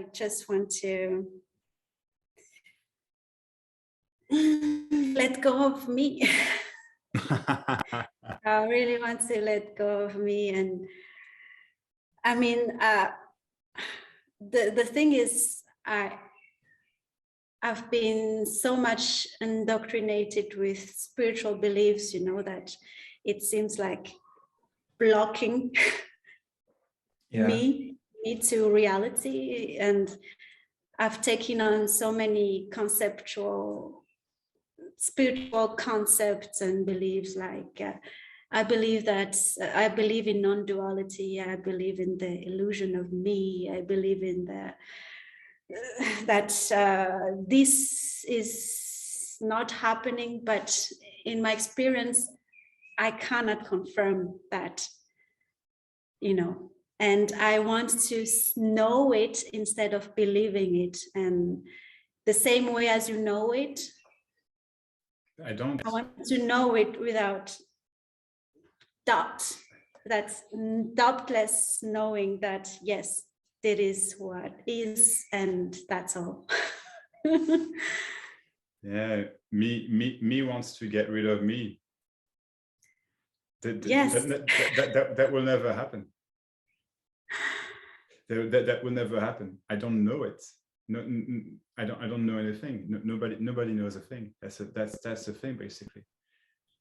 I just want to let go of me. I really want to let go of me. And I mean, the thing is, I've been so much indoctrinated with spiritual beliefs, you know, that it seems like blocking me to reality. And I've taken on so many spiritual concepts and beliefs, like I believe in non-duality. I believe in the illusion of me. I believe in that this is not happening, but in my experience, I cannot confirm that, you know, and I want to know it instead of believing it. And the same way as you know it, I want to know it without doubt. That's doubtless knowing that, yes, it is what is, and that's all. Yeah, me wants to get rid of me. Yes. That will never happen. That will never happen. I don't know it. No, I don't know anything. No, nobody knows a thing. That's the thing, basically,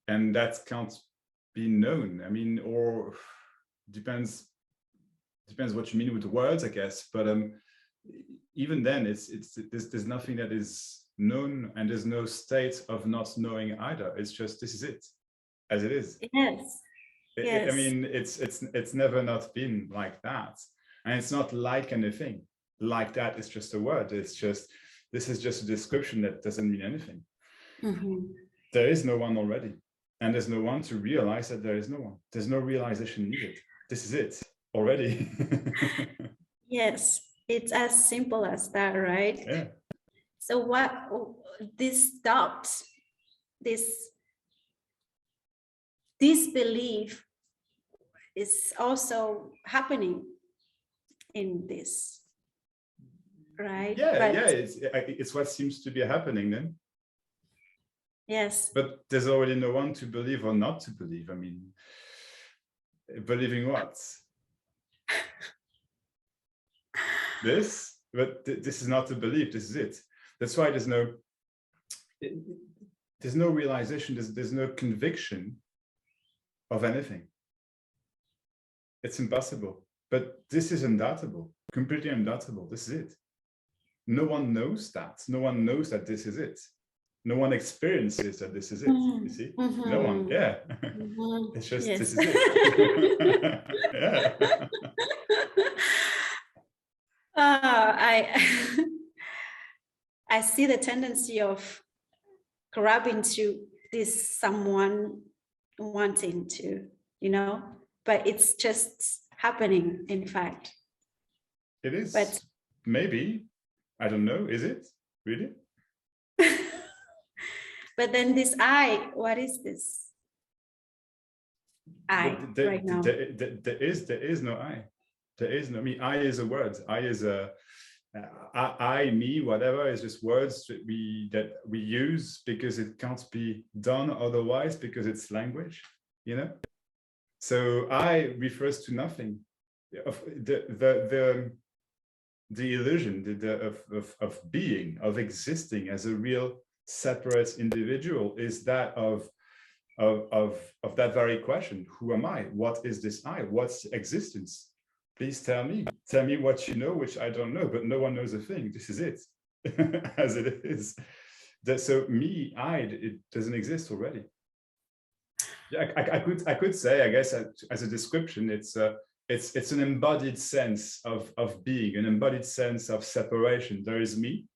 and that can't be known. I mean, or depends what you mean with words, I guess. But even then, there's nothing that is known, and there's no state of not knowing either. It's just, this is it, as it is. Yes. Yes. I mean, it's never not been like that, and it's not like anything. Like that, it's just a word. It's just, this is just a description that doesn't mean anything. Mm-hmm. There is no one already, and there's no one to realize that there is no one. There's no realization needed. This is it already. Yes, it's as simple as that, right? Yeah. So what this doubt, this disbelief is also happening in this, right? Yeah, it's what seems to be happening then. Yes. But there's already no one to believe or not to believe. I mean, believing what? This? But this is not a belief, this is it. That's why there's no realization, there's no conviction of anything. It's impossible. But this is undoubtable, completely undoubtable. This is it. No one knows that. No one knows that this is it. No one experiences that this is it. You see? Mm-hmm. No one. Yeah. Mm-hmm. It's just, yes. This is it. Yeah. I see the tendency of grabbing to this someone wanting to, you know, but it's just happening, in fact. It is. But maybe, I don't know, is it really? But then this I, what is this? I right now. There is no I. There is no me. I is a word. I is a I, me, whatever is just words that we use because it can't be done otherwise, because it's language, you know. So I refers to nothing. The illusion of being, of existing as a real separate individual is that of that very question. Who am I? What is this I? What's existence? Please tell me what you know, which I don't know, but no one knows a thing. This is it, as it is. So me, it doesn't exist already. Yeah, I could say, I guess, as a description, it's an embodied sense of being, an embodied sense of separation. There is me,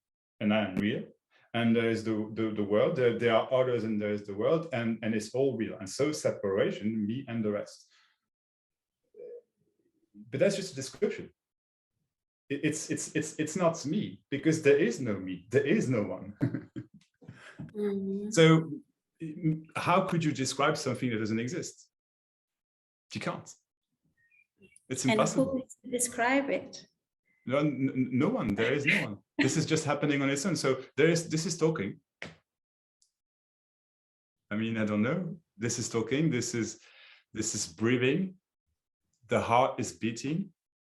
and I am real, and there is the world. There are others, and there is the world, and it's all real. And so separation, me and the rest. But that's just a description. It's not me, because there is no me. There is no one. Mm-hmm. So how could you describe something that doesn't exist? You can't. It's impossible. And who is to describe it? No, no one. There is no one. This is just happening on its own. So this is talking. I mean, I don't know. This is talking. This is breathing. The heart is beating.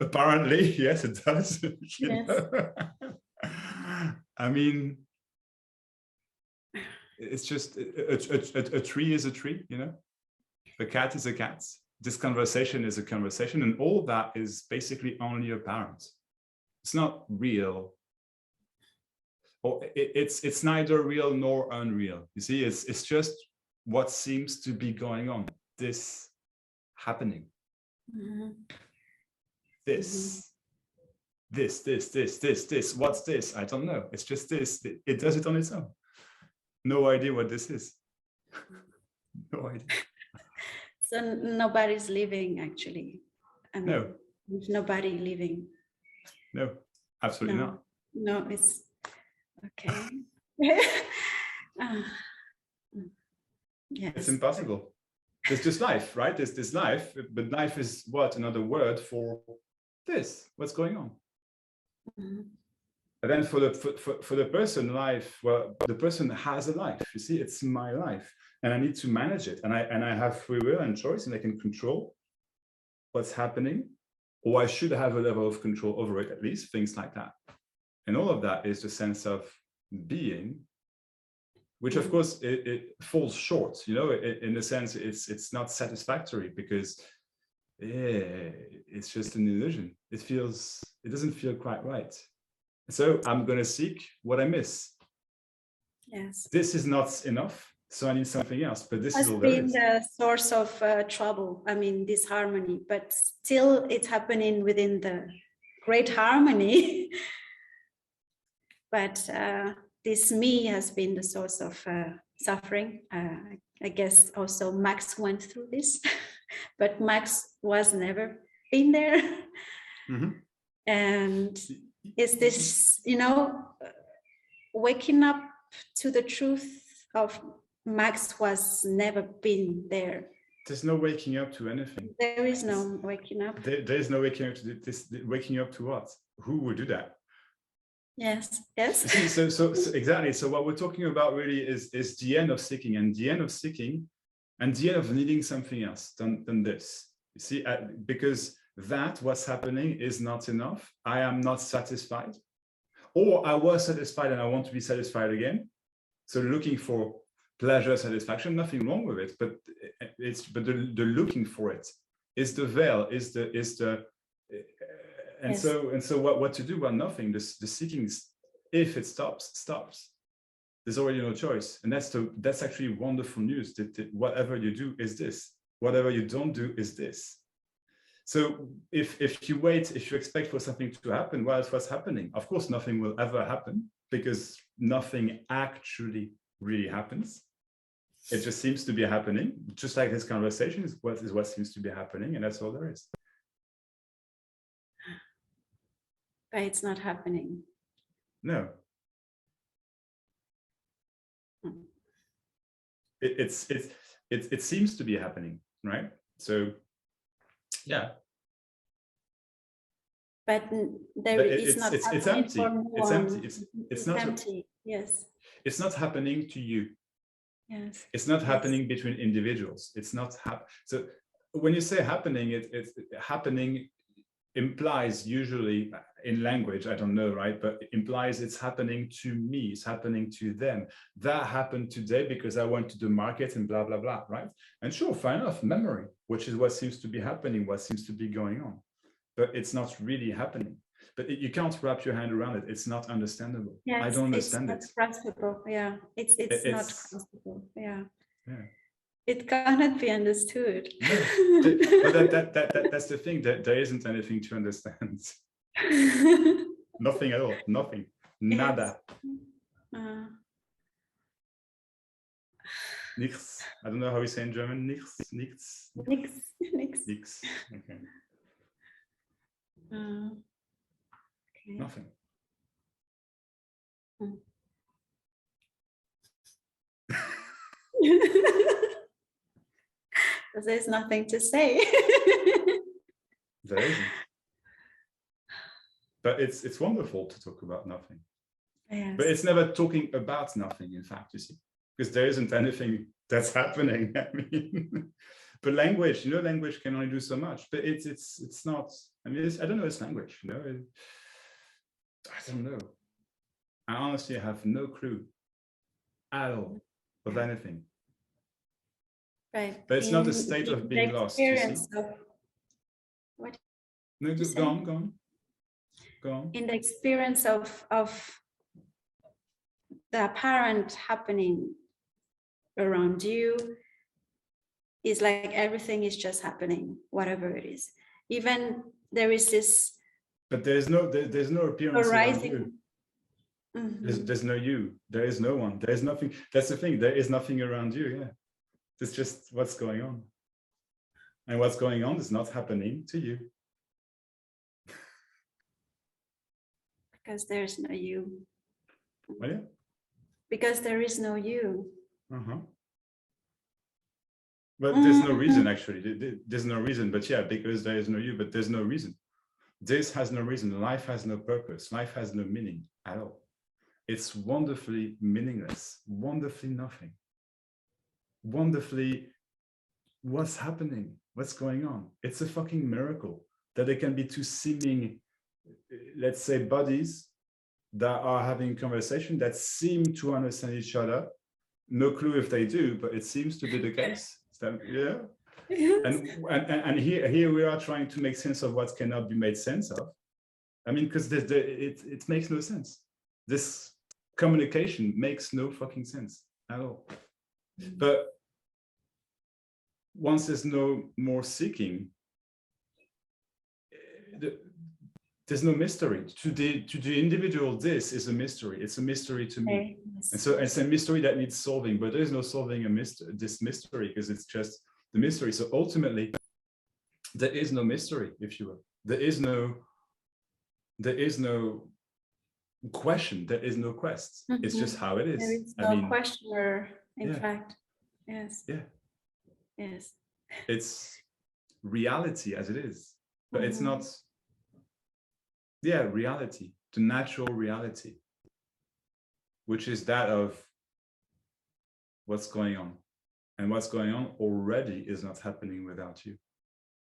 Apparently, yes, it does. Yes. I mean, it's just a tree is a tree, you know. A cat is a cat. This conversation is a conversation, and all that is basically only apparent. It's not real, or it's neither real nor unreal. You see, it's just what seems to be going on. This happening. Mm-hmm. This. What's this? I don't know. It's just this. It does it on its own. No idea what this is. No idea. So nobody's living, actually. I mean, No. There's nobody living. No, absolutely not. No, it's okay. Yes. It's impossible. There's just life, right? There's this life, but life is what? Another word for this. What's going on? Mm-hmm. And then for the person, life, well, the person has a life. You see, it's my life, and I need to manage it. And I have free will and choice, and I can control what's happening, or I should have a level of control over it, at least, things like that. And all of that is the sense of being, which of course it falls short, you know, in the sense it's not satisfactory, because it's just an illusion. It doesn't feel quite right. So I'm going to seek what I miss. Yes. This is not enough, so I need something else. But this has is all there been is. the source of trouble. I mean, disharmony, but still it's happening within the great harmony. But this me has been the source of suffering. I guess also Maxx went through this, but Maxx was never been there. Mm-hmm. And is this, you know, waking up to the truth of Maxx was never been there. There's no waking up to anything. There is no waking up. There is no waking up to this. Waking up to what? Who would do that? Yes, yes. So exactly. So what we're talking about really is the end of seeking, and the end of seeking, and the end of needing something else than this. You see, because that what's happening is not enough. I am not satisfied, or I was satisfied and I want to be satisfied again. So looking for pleasure, satisfaction, nothing wrong with it, but the looking for it is the veil, is the and yes. So what to do? Well, nothing. The seeking, if it stops. There's already no choice, and that's actually wonderful news. That whatever you do is this. Whatever you don't do is this. So if you wait, if you expect for something to happen, well, it's what's happening. Of course, nothing will ever happen, because nothing actually really happens. It just seems to be happening, just like this conversation is what seems to be happening, and that's all there is. But it's not happening. No. It seems to be happening, right? So, yeah. But it's not it's empty. It's empty. It's not empty. Yes. It's not happening to you. Yes. It's not happening between individuals. It's not so when you say happening, it's happening implies, usually in language, I don't know, right? But it implies it's happening to me, it's happening to them. That happened today because I went to the market and blah, blah, blah, right? And sure, fine enough, memory, which is what seems to be happening, what seems to be going on. But it's not really happening. But you can't wrap your hand around it. It's not understandable. Yes, I don't understand it. It's not graspable. Yeah, it's not graspable. Yeah. Yeah. It cannot be understood. No. But that's the thing, that there isn't anything to understand. Nothing at all. Nothing. Nada. Nichts. I don't know how we say in German. Nichts. Nichts. Nix. Nix. Nix. Okay. Okay. Nothing. There's nothing to say. There isn't. But it's wonderful to talk about nothing. Yes. But it's never talking about nothing, in fact, you see, because there isn't anything that's happening. I mean, but language, language can only do so much. But it's not. I mean, I don't know. It's language, I don't know. I honestly have no clue at all of anything. Right. But it's not a state of being lost. You see? What? No, go on. In the experience of the apparent happening around you, is like everything is just happening, whatever it is. Even there is this. But there's no appearance around you. Mm-hmm. There's no you. There is no one. There is nothing. That's the thing. There is nothing around you. Yeah. It's just what's going on. And what's going on is not happening to you. Because there's no you. Oh, yeah. Because there is no you. But there's no reason, actually. There's no reason. But yeah, because there is no you, but there's no reason. This has no reason. Life has no purpose. Life has no meaning at all. It's wonderfully meaningless, wonderfully nothing. Wonderfully, what's happening? What's going on? It's a fucking miracle that there can be two seeming, let's say, bodies that are having conversation that seem to understand each other. No clue if they do, but it seems to be the case. Yeah. Yes. And here we are trying to make sense of what cannot be made sense of. I mean, because it makes no sense. This communication makes no fucking sense at all. But once there's no more seeking, there's no mystery. To the individual, this is a mystery. It's a mystery to me. Okay. Yes. And so it's a mystery that needs solving, but there's no solving this mystery, because it's just the mystery. So ultimately, there is no mystery, if you will. There is no question. There is no quest. Mm-hmm. It's just how it is. There is no questioner, in fact. Yes. Yeah. Yes. It's reality as it is, but it's not. Yeah, reality, the natural reality, which is that of what's going on. And what's going on already is not happening without you.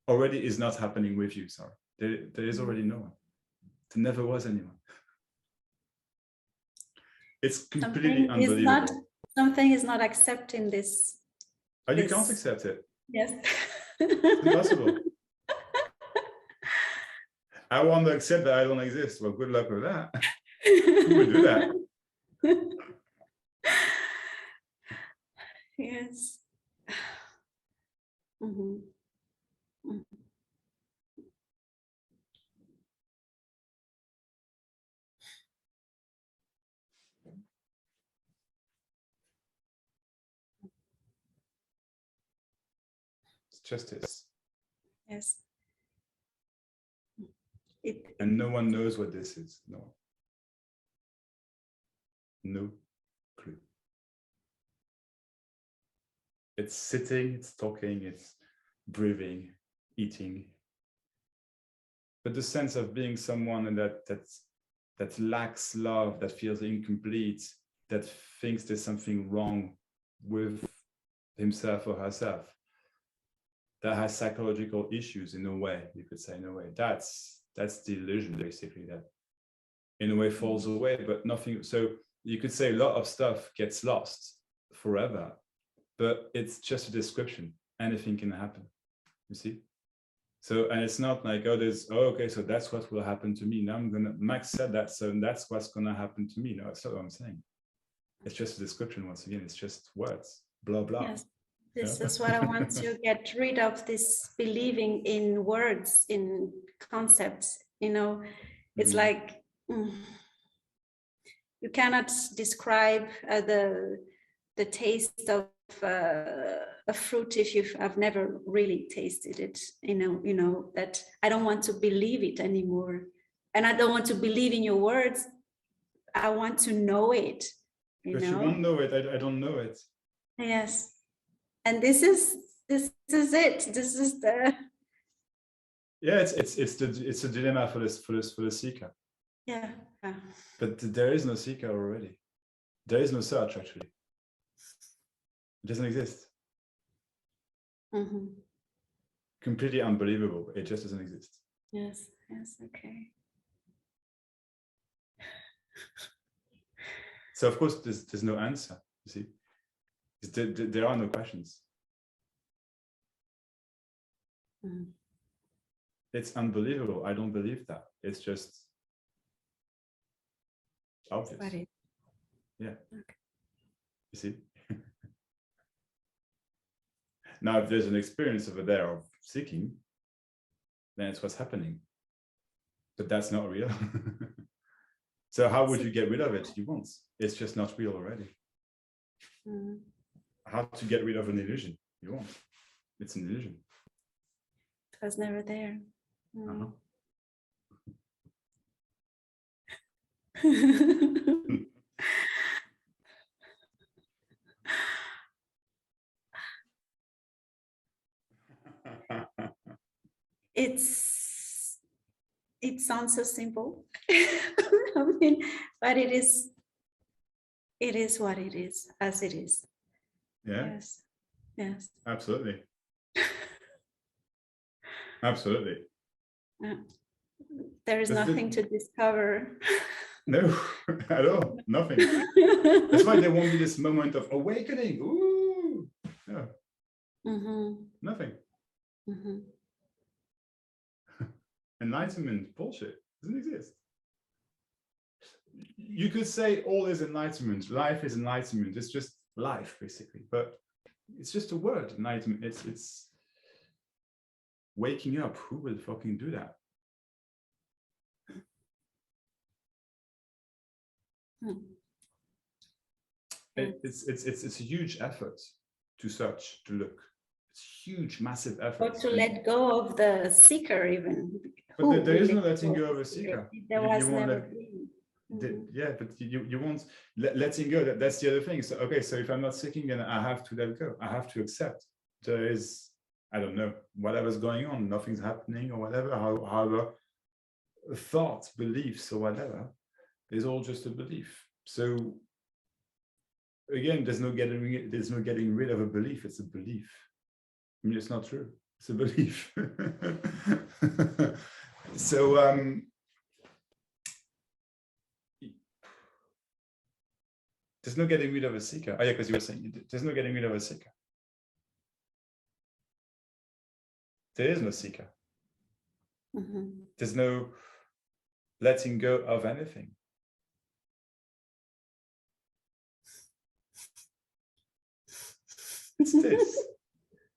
Already is not happening with you, sorry. There is already no one. There never was anyone. It's completely unbelievable. Something is not accepting this. Oh, you can't accept it. Yes. It's impossible. I want to accept that I don't exist. Well, good luck with that. Who would do that? Yes. Mm-hmm. Mm-hmm. It's justice. Yes. And no one knows what this is. No. No clue. It's sitting, it's talking, it's breathing, eating. But the sense of being someone that lacks love, that feels incomplete, that thinks there's something wrong with himself or herself, that has psychological issues in a way, you could say, in a way. That's the illusion, basically, that in a way falls away, but nothing. So you could say a lot of stuff gets lost forever, but it's just a description. Anything can happen, you see? So, and it's not like, okay, so that's what will happen to me. Now Maxx said that, so that's what's gonna happen to me. No, that's not what I'm saying. It's just a description, once again, it's just words, blah, blah. Yes. This is what I want to get rid of, this believing in words, in concepts, it's like, you cannot describe the taste of a fruit if you have never really tasted it, that I don't want to believe it anymore. And I don't want to believe in your words. I want to know it. But you won't know it. I don't know it. Yes. And this is it. This is Yeah, it's a dilemma for the seeker. Yeah. But there is no seeker already. There is no search actually. It doesn't exist. Mm-hmm. Completely unbelievable. It just doesn't exist. Yes. Okay. So of course there's no answer. You see, there are no questions. Mm-hmm. It's unbelievable. I don't believe that. It's just obvious. Yeah. Okay. You see. Now, if there's an experience over there of seeking, then it's what's happening. But that's not real. So how would you get rid of it? You won't. It's just not real already. Mm-hmm. How to get rid of an illusion? You won't. It's an illusion. It was never there. Uh-huh. It sounds so simple. I mean, but it is what it is, as it is. Yeah. Yes. Absolutely. Absolutely. There is nothing to discover. No, at all. Nothing. That's why there won't be this moment of awakening. Ooh. No. Mm-hmm. Nothing. Mm-hmm. Enlightenment, bullshit. Doesn't exist. You could say all is enlightenment. Life is enlightenment. It's just life, basically. But it's just a word, enlightenment. It's waking up. Who will fucking do that? It's a huge effort to search, to look. It's huge, massive effort. Or to let go of the seeker, even. But there is no letting go of a seeker. There was never been. Yeah, but you won't letting go. That's the other thing. So okay, so if I'm not seeking, then I have to let go. I have to accept. There is, I don't know, whatever's going on, nothing's happening or whatever. However, thoughts, beliefs, or whatever is all just a belief. So again, there's no getting rid of a belief. It's a belief. I mean, it's not true. It's a belief. So there's no getting rid of a seeker. Oh yeah, because you were saying there's no getting rid of a seeker. There is no seeker. Mm-hmm. There's no letting go of anything. It's this.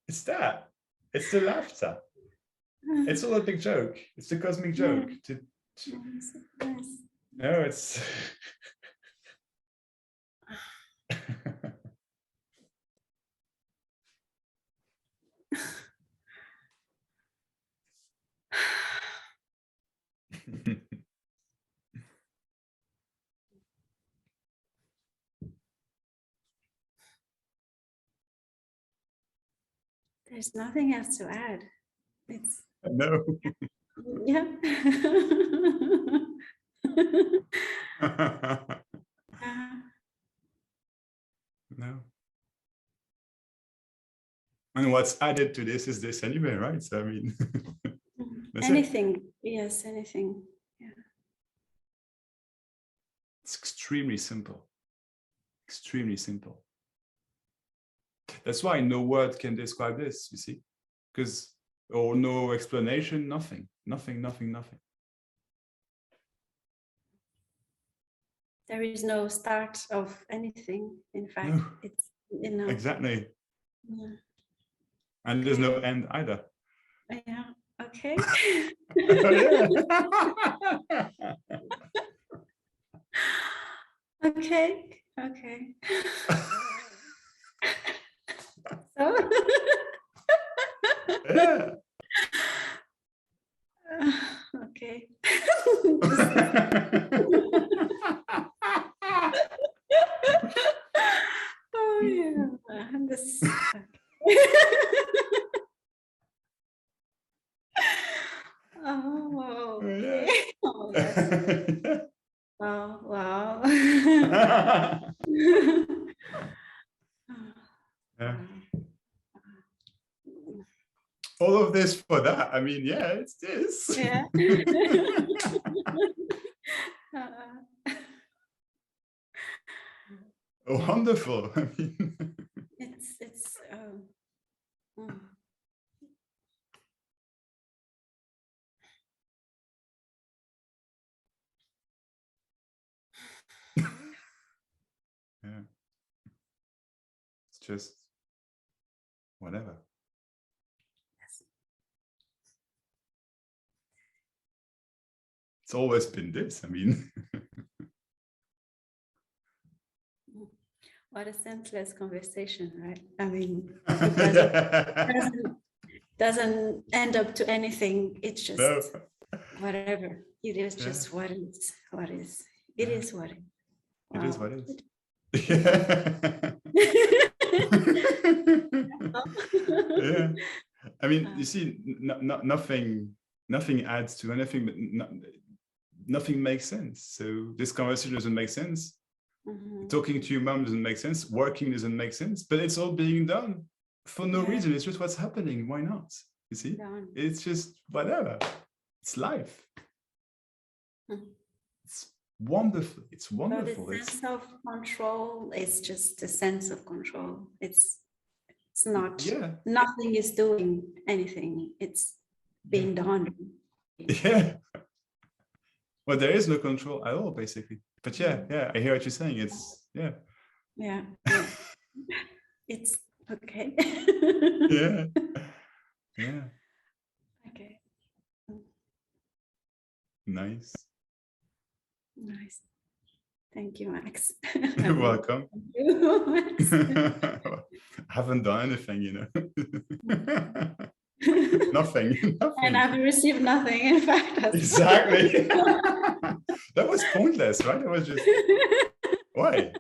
It's that. It's the laughter. It's all a big joke. It's the cosmic joke. No, it's There's nothing else to add. It's no. Yeah. No. And what's added to this is this anyway, right? So I mean, anything. Yes, anything. Yeah. It's extremely simple. Extremely simple. That's why no word can describe this, you see, because, or no explanation, nothing. There is no start of anything. In fact, No. It's enough. Exactly. Yeah. And there's no end either. Yeah. Okay. Okay. So. Yeah. Okay. Oh yeah. Wow, wow. Yeah. All of this for that. I mean, yeah, it's this. Yeah. Wonderful. I mean, it's mm. yeah. It's just whatever. Yes. It's always been this. I mean, What a senseless conversation, right? I mean, it doesn't end up to anything. It's just no. whatever. It is Yeah. just what is. What is. It is what it. It is Wow. what it is. Yeah. I mean, you see, nothing adds to anything, but nothing makes sense. So this conversation doesn't make sense. Talking to your mom doesn't make sense. Working doesn't make sense, but it's all being done for no reason. It's just what's happening. Why not? You see, it's just whatever. It's life. It's wonderful. It's wonderful. But the sense of control is just a sense of control. It's not. Yeah. Nothing is doing anything. It's being done. Yeah. Well, there is no control at all, basically. But yeah, I hear what you're saying. It's yeah. It's okay. Yeah. Okay. Nice. Thank you, Max. You're welcome. Thank you, Max. I haven't done anything, you know. Nothing. And I've received nothing, in fact. Exactly. That was pointless, right? It was just why?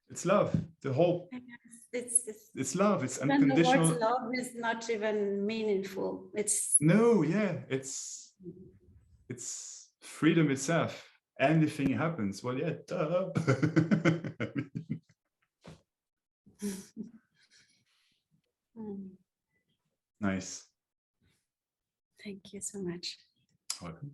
It's love. The whole it's love. It's unconditional. The word love is not even meaningful. It's it's freedom itself. Anything happens. Well, yeah, duh. Nice. Thank you so much. Welcome.